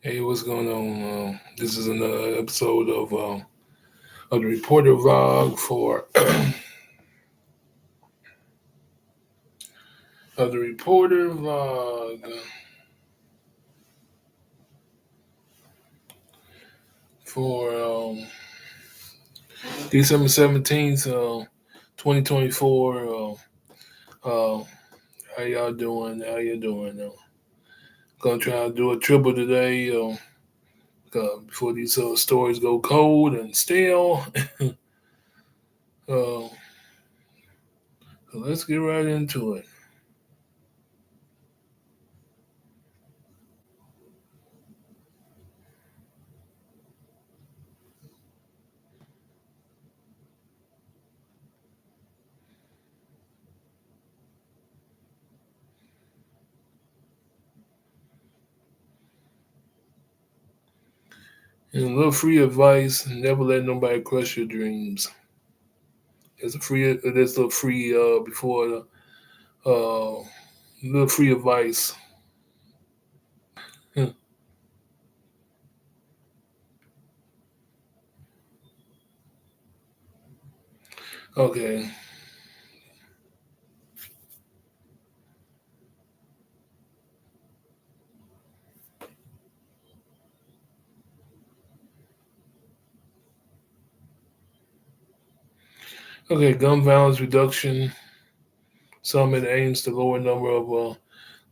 Hey, what's going on? This is another episode of the Reporter Vlog for of the Reporter Vlog for December 17th, 2024. How y'all doing? How you doing? Gonna try to do a triple today before these stories go cold and stale. So let's get right into it. And a little free advice: never let nobody crush your dreams. There's a little free before the little free advice. Okay. Okay. Gun violence reduction summit aims to lower number of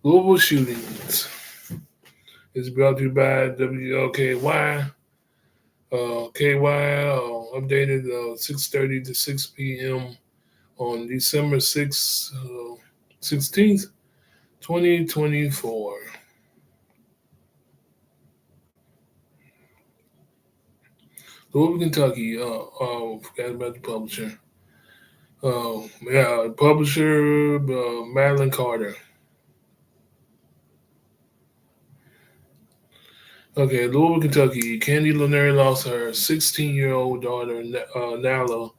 global shootings. It's brought to you by WLKY. KY updated 6:30 to 6 p.m. on December 16th, 2024. Louisville, Kentucky. Forgot about the publisher. Publisher Madeline Carter. Okay, Louisville, Kentucky. Candy Lanier lost her 16-year-old daughter, Nala,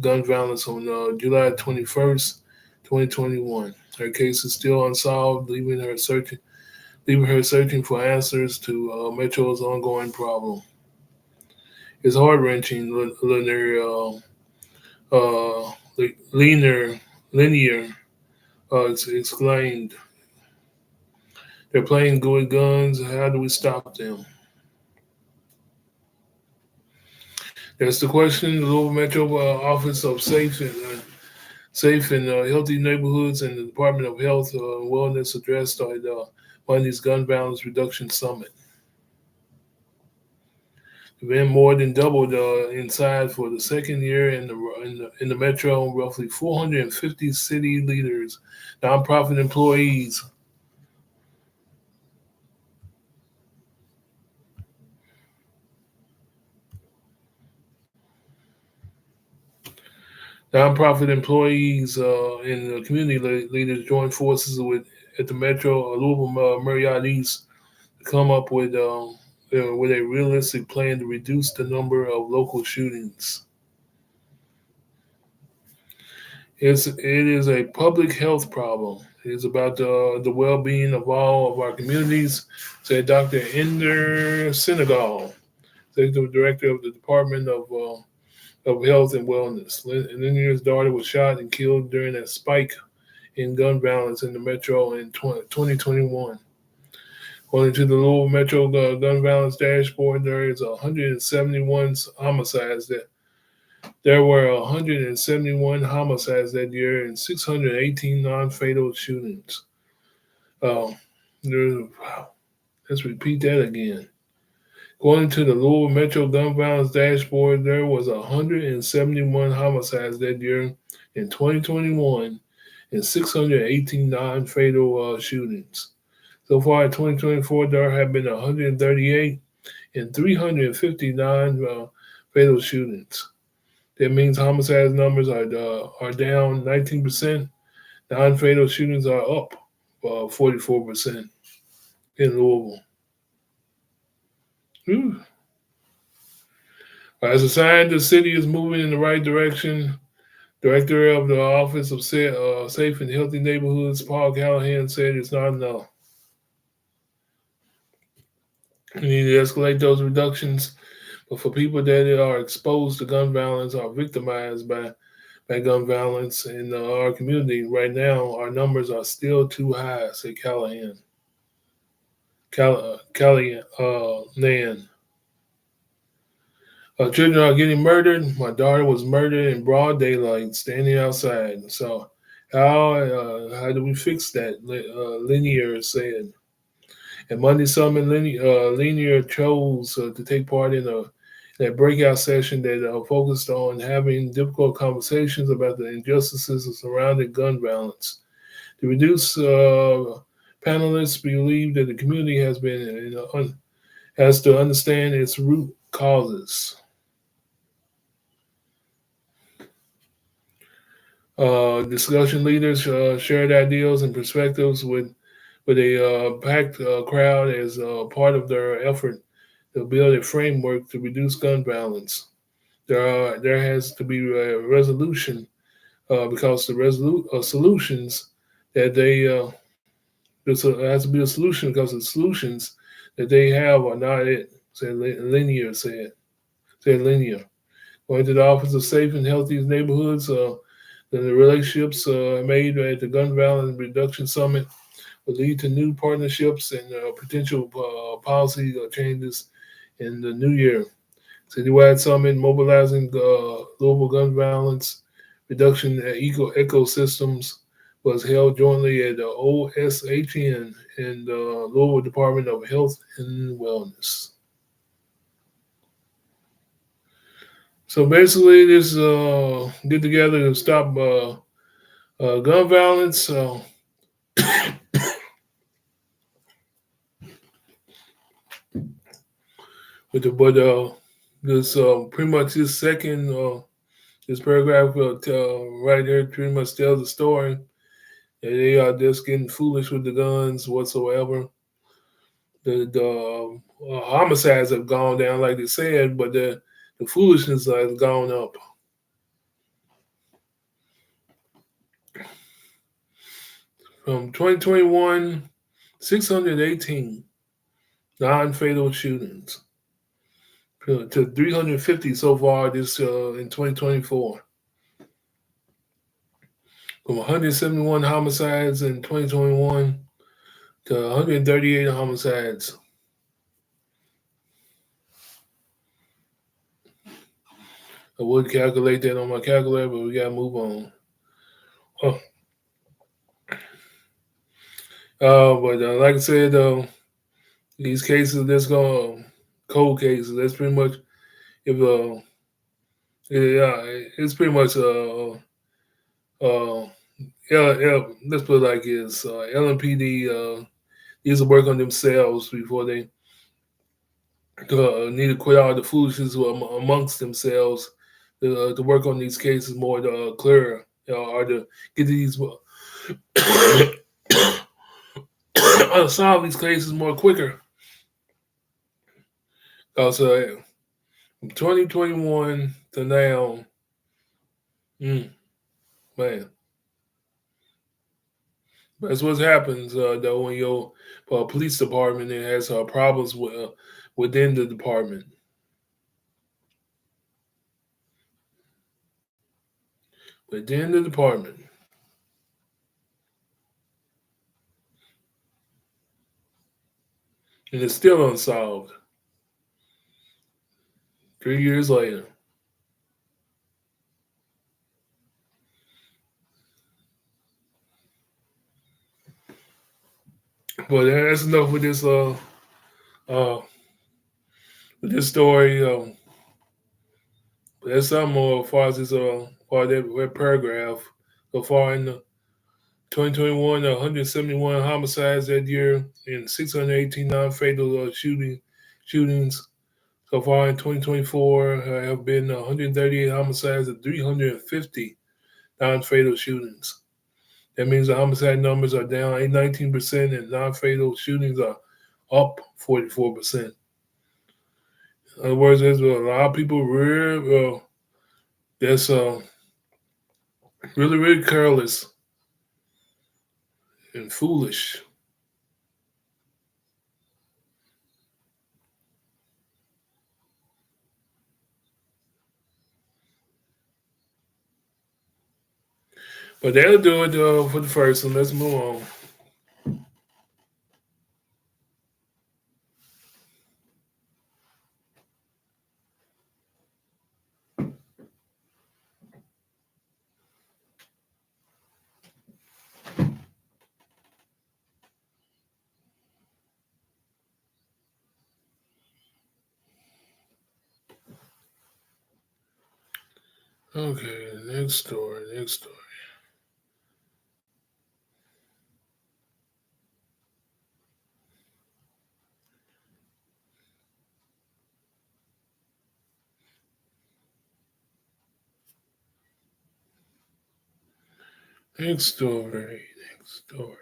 gun violence on July 21st, 2021. Her case is still unsolved, leaving her searching for answers to Metro's ongoing problem. It's heart wrenching. Lanier, uh, Linear, Linear exclaimed. They're playing good with guns. How do we stop them? That's the question. The Louisville Metro Office of Safe and Healthy Neighborhoods and the Department of Health and Wellness addressed at Monday's Gun Violence Reduction Summit. The event more than doubled inside for the second year in the metro. Roughly 450 city leaders, nonprofit employees, and community leaders joined forces at the Metro Louisville Marriott East to come up with a realistic plan to reduce the number of local shootings. It is a public health problem. It is about the well being of all of our communities, said Dr. Ender Senegal, Executive Director of the Department of Health and Wellness. Linier's daughter was shot and killed during a spike in gun violence in the metro in 2021. According to the Louisville Metro Gun Violence Dashboard, there were 171 homicides that year and 618 non-fatal shootings. Wow. Let's repeat that again. According to the Louisville Metro Gun Violence Dashboard, there was 171 homicides that year in 2021 and 618 non-fatal shootings. So far in 2024, there have been 138 and 359 fatal shootings. That means homicide numbers are down 19%. Non-fatal shootings are up 44% in Louisville. Whew. As a sign the city is moving in the right direction, Director of the Office of Safe and Healthy Neighborhoods, Paul Callahan, said it's not enough. We need to escalate those reductions. But for people that are exposed to gun violence or victimized by gun violence in our community right now, our numbers are still too high, said Callahan. Callahan, Nan. Children are getting murdered. My daughter was murdered in broad daylight, standing outside. So, how do we fix that? Linear said. And Monday Summit, Linear chose to take part in that breakout session that focused on having difficult conversations about the injustices surrounding gun violence. To reduce panelists believe that the community has to understand its root causes. Discussion leaders shared ideas and perspectives with a packed crowd as part of their effort to build a framework to reduce gun violence. There has to be a resolution because the solutions that there has to be a solution because the solutions that they have are not it. Said Linear. Going to the Office of Safe and Healthy Neighborhoods. The relationships made at the Gun Violence Reduction Summit will lead to new partnerships and potential policy changes in the new year. Citywide summit mobilizing global gun violence reduction ecosystems was held jointly at the OSHN and the Louisville Department of Health and Wellness. So basically, this get together to stop gun violence. But this pretty much this second this paragraph will tell right here pretty much tells the story that they are just getting foolish with the guns whatsoever. The homicides have gone down like they said, but the foolishness has gone up. From 2021, 618 non-fatal shootings to 350 so far this in 2024. From 171 homicides in 2021 to 138 homicides. I would calculate that on my calculator, but we gotta move on. Oh. But like I said, these cases, let's go cold cases. That's pretty much if yeah, it's pretty much uh let's put it like this: LMPD needs to work on themselves before they need to quit all the foolishness amongst themselves to work on these cases more clearer, or to get these solve these cases more quicker. Because from 2021 to now, man, that's what happens though when your police department has problems within the department. Within the department. And it's still unsolved 3 years later. But that's enough uh with this story. There's some more as far as this part of that paragraph. So far in the 2021, 171 homicides that year and 618 non-fatal shootings. So far in 2024, have been 138 homicides and 350 non-fatal shootings. That means the homicide numbers are down 19% and non-fatal shootings are up 44%. In other words, there's a lot of people that's really, really careless and foolish. But that'll do it for the first one. Let's move on. Okay, next story. Next story. Next story. Next story.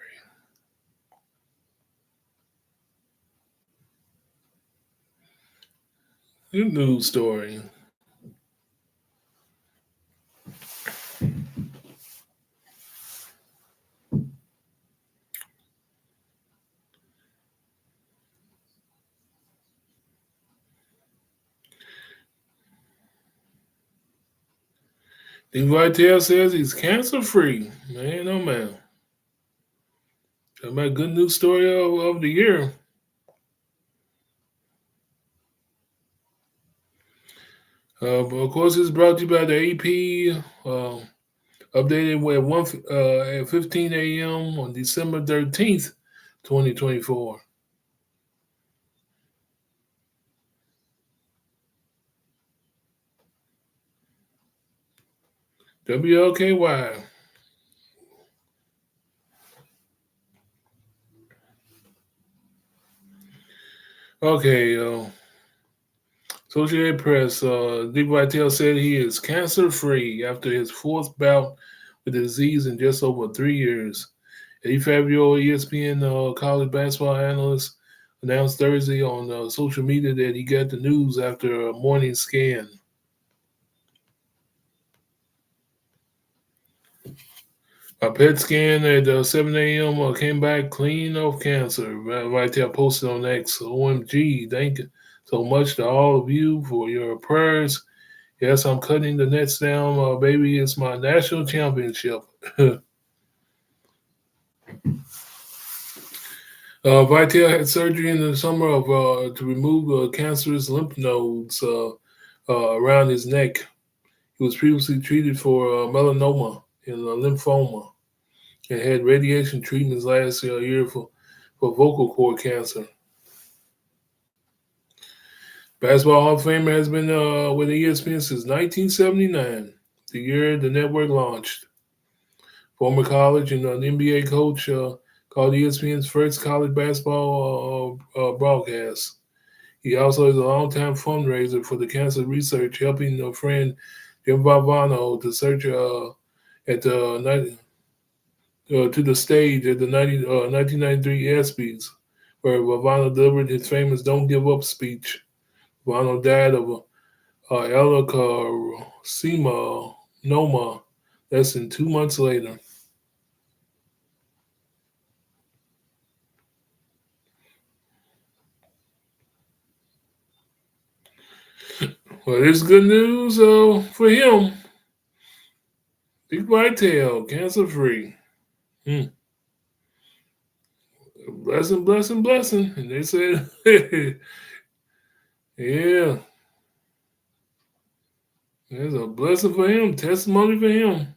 Good news story. Dick Vitale says he's cancer free. Man, oh man. That's my good news story of the year. But of course, it's brought to you by the AP. Updated at 15 a.m. on December 13th, 2024. WLKY. Okay, Associated Press. Dick Vitale said he is cancer free after his fourth bout with the disease in just over 3 years. 85-year-old ESPN college basketball analyst announced Thursday on social media that he got the news after a morning scan. A PET scan at 7 a.m. Came back clean of cancer. Right there, posted on X. OMG, thank you so much to all of you for your prayers. Yes, I'm cutting the nets down, baby. It's my national championship. Vitale had surgery in the summer of to remove cancerous lymph nodes around his neck. He was previously treated for melanoma and lymphoma and had radiation treatments last year for vocal cord cancer. Basketball Hall of Famer has been with ESPN since 1979, the year the network launched. Former college and an NBA coach called ESPN's first college basketball broadcast. He also is a longtime fundraiser for the cancer research, helping a friend Jim Valvano to search at the to the stage at the 1993 ESPYs, where Valvano delivered his famous "Don't Give Up" speech. Valvano died of carcinoma less than 2 months later. Well, it's good news for him. Big Whitetail, cancer free. Hmm. Blessing, blessing, blessing. And they said, yeah, it's a blessing for him, testimony for him.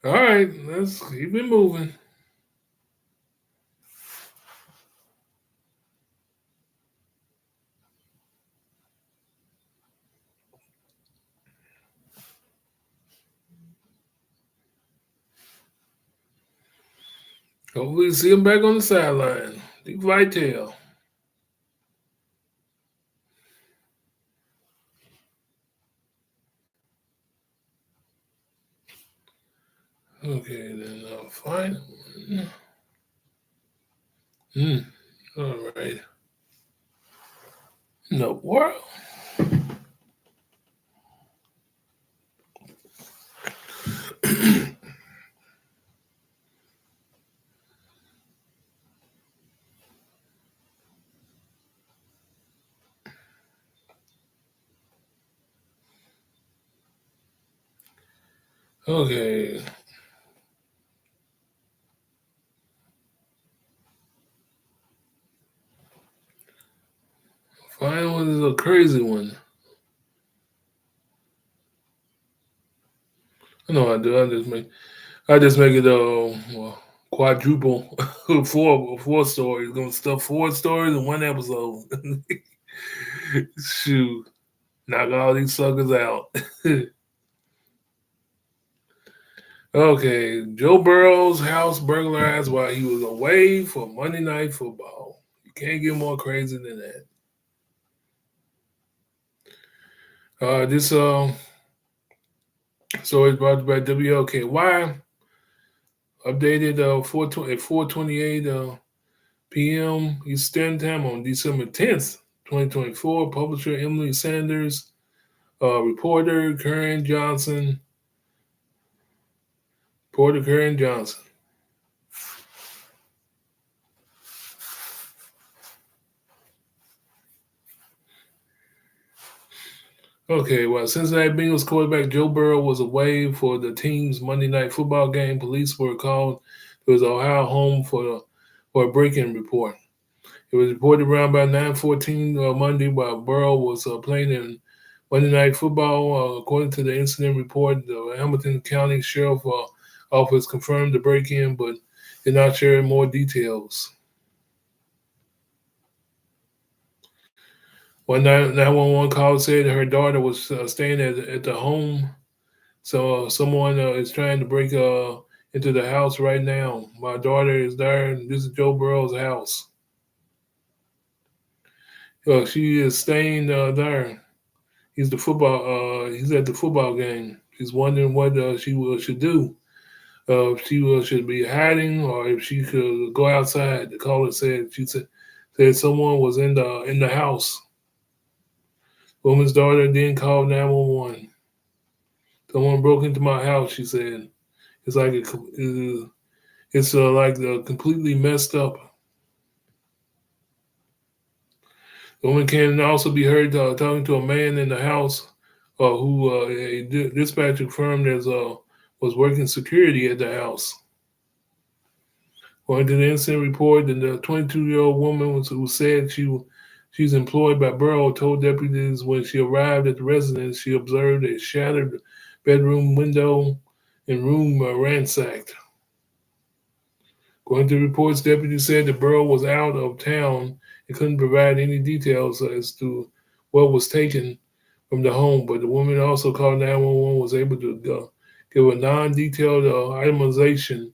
All right, let's keep it moving. Hopefully, see him back on the sideline. Big Whitetail. Okay, then fine. All right. In the world? Okay. Final one is a crazy one. I know I do. I just make it well, quadruple four stories. Gonna stuff four stories in one episode. Shoot. Knock all these suckers out. Okay, Joe Burrow's house burglarized while he was away for Monday Night Football. You can't get more crazy than that. This story is brought to you by WLKY. Updated 4:28 p.m. Eastern Time on December 10th, 2024. Publisher Emily Sanders, reporter Karen Johnson. Reporter Karen Johnson. Okay, well, Cincinnati Bengals quarterback Joe Burrow was away for the team's Monday Night Football game. Police were called to his Ohio home for a break-in report. It was reported around about 9:14 Monday while Burrow was playing in Monday Night Football. According to the incident report, the Hamilton County Sheriff Office confirmed the break-in, but did not share more details. One 911 call said her daughter was staying at the home. So someone is trying to break into the house right now. My daughter is there, and this is Joe Burrow's house. She is staying there. He's at the football game. She's wondering what should do. If she should be hiding or if she could go outside. The caller said someone was in the house. Woman's daughter then called 911. Someone broke into my house. She said it's like it's like completely messed up. The woman can also be heard talking to a man in the house who a dispatcher confirmed was working security at the house. According to the incident report, the 22-year-old woman who said she's employed by Burrow told deputies when she arrived at the residence she observed a shattered bedroom window and room ransacked. According to reports, deputies said the Burrow was out of town and couldn't provide any details as to what was taken from the home, but the woman also called 911 was able to give a non-detailed itemization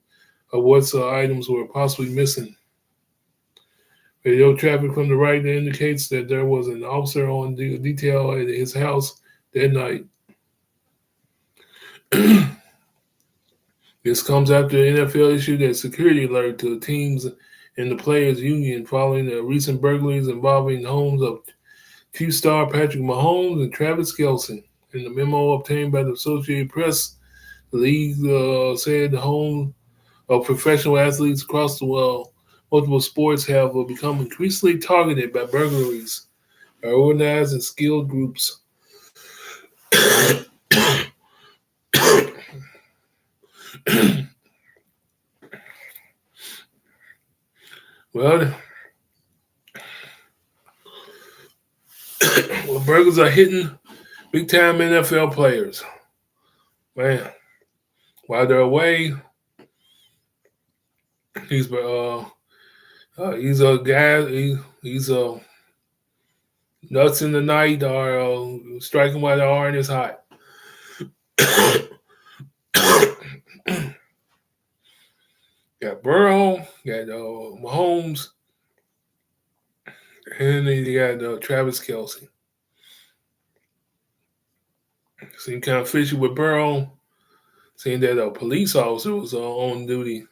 of what items were possibly missing. Radio traffic from the right indicates that there was an officer on detail at his house that night. This comes after the NFL issued a security alert to the teams and the players' union following the recent burglaries involving the homes of Chief star Patrick Mahomes and Travis Kelce. In the memo obtained by the Associated Press, the league said the home of professional athletes across the world, multiple sports have become increasingly targeted by burglaries by organized and skilled groups. well, burglars are hitting big time NFL players. Man, while they're away, he's a guy. He's nuts in the night or striking while the iron is hot. Got Burrow, got Mahomes, and then you got Travis Kelce. Seemed kind of fishy with Burrow, seeing that a police officer was on duty.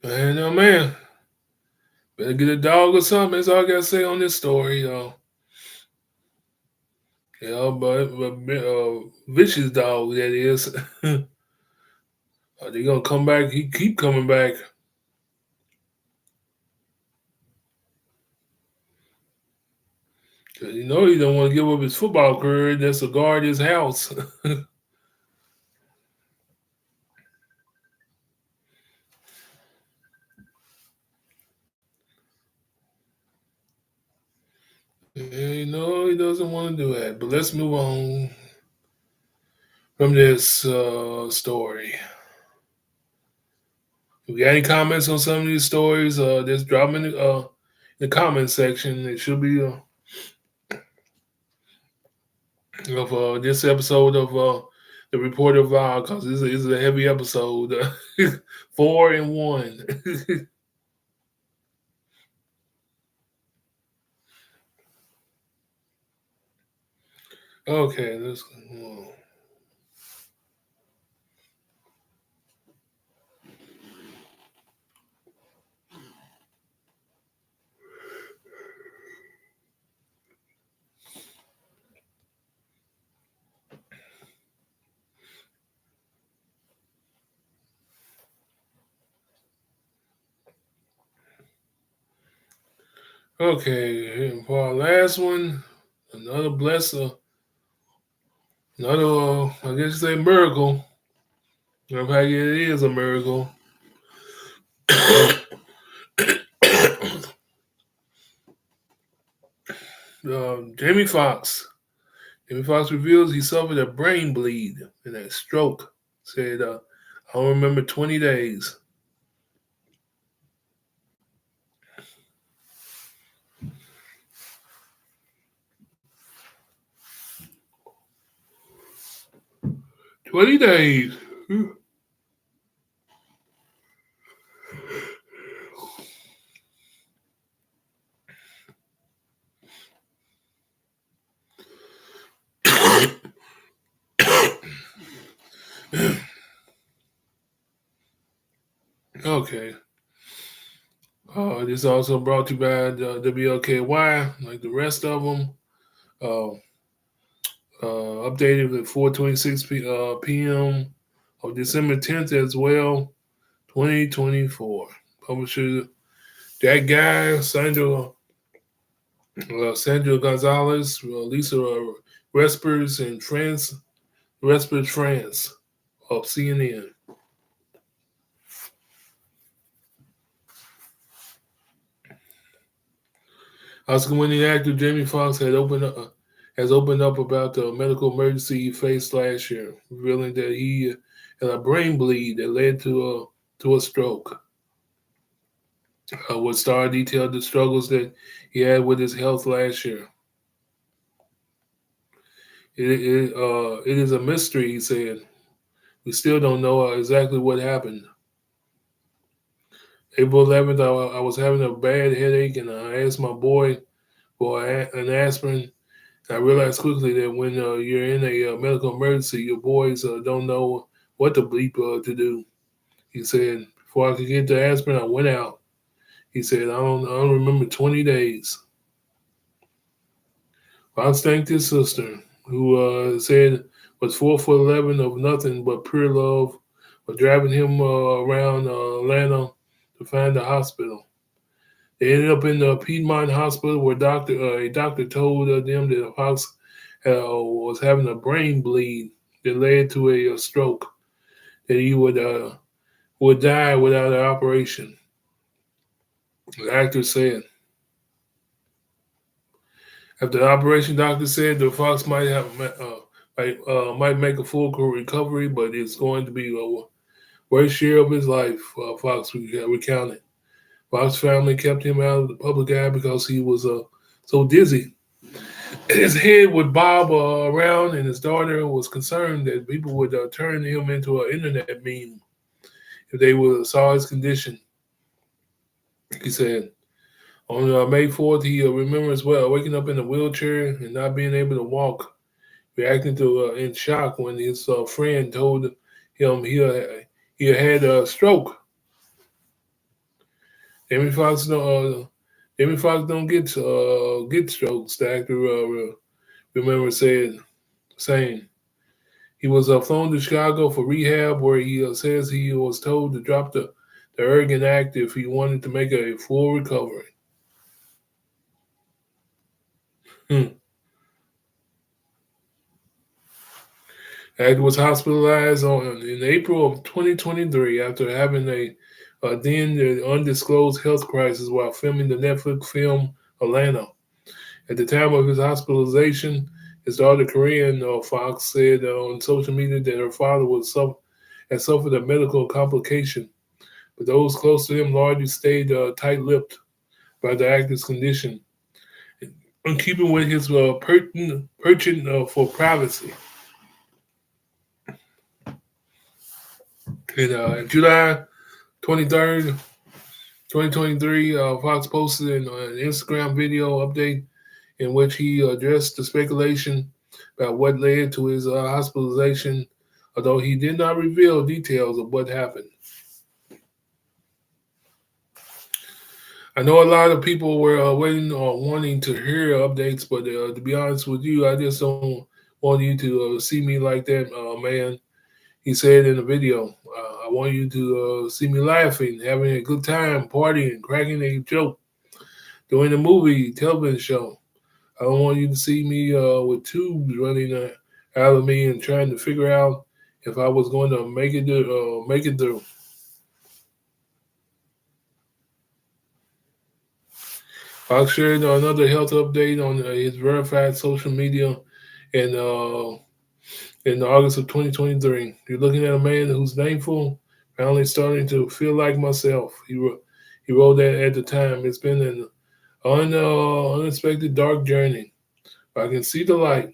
Man, oh man, better get a dog or something. That's all I gotta say on this story, but vicious dog that is. Are they gonna come back? He keep coming back. 'Cause you know he don't want to give up his football career. That's to guard his house. You know he doesn't want to do that. But let's move on from this story. If you got any comments on some of these stories, just drop them in the comment section. It should be of this episode of the Reporter Vlog because this is a heavy episode. 4 and 1. Okay, let's. Okay, for our last one, another blesser, another, I guess you say miracle. In fact, it is a miracle. Jamie Foxx. Jamie Foxx reveals he suffered a brain bleed and a stroke. Said, I don't remember 20 days. "20 days." Okay. This also brought to you by WLKY, like the rest of them. Uh, Updated at 4:26 p.m. of December 10th as well, 2024. Publisher that guy, Sandra Gonzalez, Lisa Respers and Respers France of CNN. Oscar-winning actor Jamie Foxx has opened up about the medical emergency he faced last year, revealing that he had a brain bleed that led to a stroke. What Star detailed the struggles that he had with his health last year. It is a mystery, he said. We still don't know exactly what happened. April 11th, I was having a bad headache, and I asked my boy for an aspirin. I realized quickly that when you're in a medical emergency, your boys don't know what to bleep to do. He said, before I could get the aspirin, I went out. He said, I don't remember 20 days. Fox thanked his sister, who said was 4'11" of nothing but pure love, for driving him around Atlanta to find a hospital. They ended up in the Piedmont Hospital, where a doctor told them that Fox was having a brain bleed that led to a stroke, that he would die without an operation. The actor said. After the operation, doctor said the Fox might make a full recovery, but it's going to be the worst year of his life. Fox recounted. Fox family kept him out of the public eye because he was so dizzy. His head would bob around, and his daughter was concerned that people would turn him into an internet meme if they saw his condition. He said, on May 4th, he remembers well waking up in a wheelchair and not being able to walk, reacting to in shock when his friend told him he had a stroke. Jamie Foxx don't get strokes. The actor remember saying he was flown to Chicago for rehab, where he says he was told to drop the Ergon Act if he wanted to make a full recovery. Hmm. The actor was hospitalized in April of 2023 after having a then undisclosed health crisis while filming the Netflix film Atlanta. At the time of his hospitalization, his daughter Korean Fox said on social media that her father had suffered a medical complication, but those close to him largely stayed tight-lipped by the actor's condition, in keeping with his penchant for privacy. In July 23rd, 2023, Fox posted an Instagram video update in which he addressed the speculation about what led to his hospitalization, although he did not reveal details of what happened. I know a lot of people were waiting or wanting to hear updates, but to be honest with you, I just don't want you to see me like that, man. He said in the video, I want you to see me laughing, having a good time, partying, cracking a joke, doing a movie, television show. I don't want you to see me with tubes running out of me and trying to figure out if I was going to make it through. Fox shared another health update on his verified social media in August of 2023. You're looking at a man who's thankful, finally starting to feel like myself. He wrote that at the time. It's been an unexpected dark journey. I can see the light.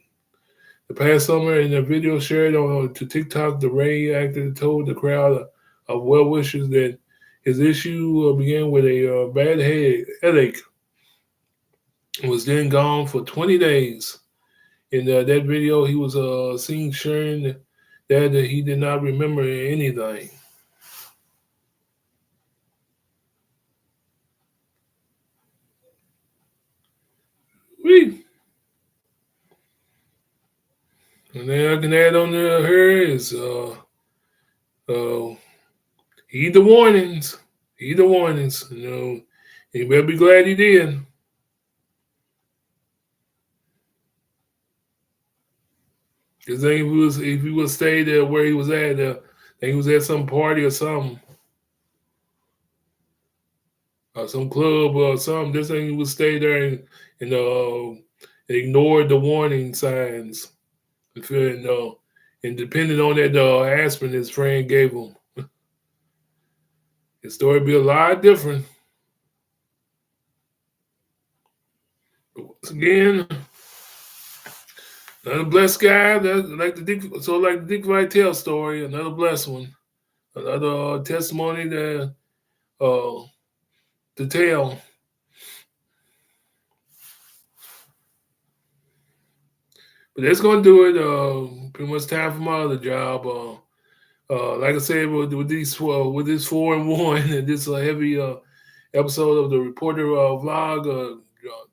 The past summer, in a video shared to TikTok, the Ray actor told the crowd of well wishers that his issue began with a bad headache and was then gone for 20 days. In that video, he was seen sharing that he did not remember anything. Whee! And then I can add on to her is uh, heed the warnings. Heed the warnings. You better be glad he did. Because if he was stayed there where he was at, he was at some party or something, or some club or something. This thing he would stay there and ignored the warning signs. And depending on that aspirin his friend gave him, his story would be a lot different. But once again, another blessed guy, like the Dick Vitale story, another blessed one, another testimony uh, to tell. But that's gonna do it. Pretty much time for my other job. Like I said, with this 4-in-1 and this heavy episode of the Reporter vlog,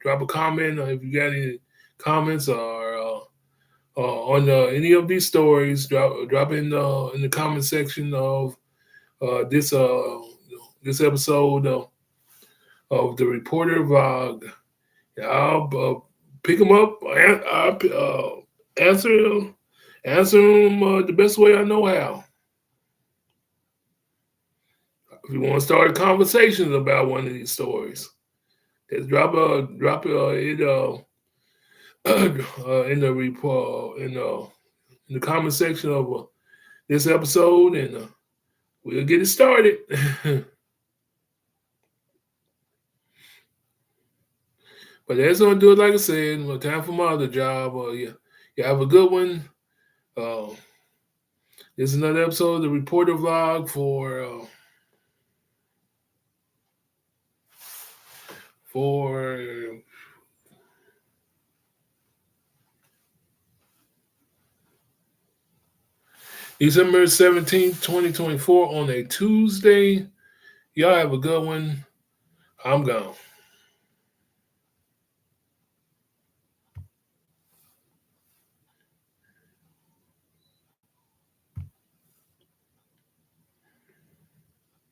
drop a comment if you got any comments or on any of these stories. Drop in the comment section of this episode of the Reporter vlog. I'll pick them up. I'll answer them the best way I know how. If you want to start a conversation about one of these stories, just drop it in the report in the comment section of this episode, and we'll get it started. But that's gonna do it. Like I said, time for my other job. You have a good one. Uh, this is another episode of the Reporter vlog for December 17th, 2024 on a Tuesday. Y'all have a good one. I'm gone.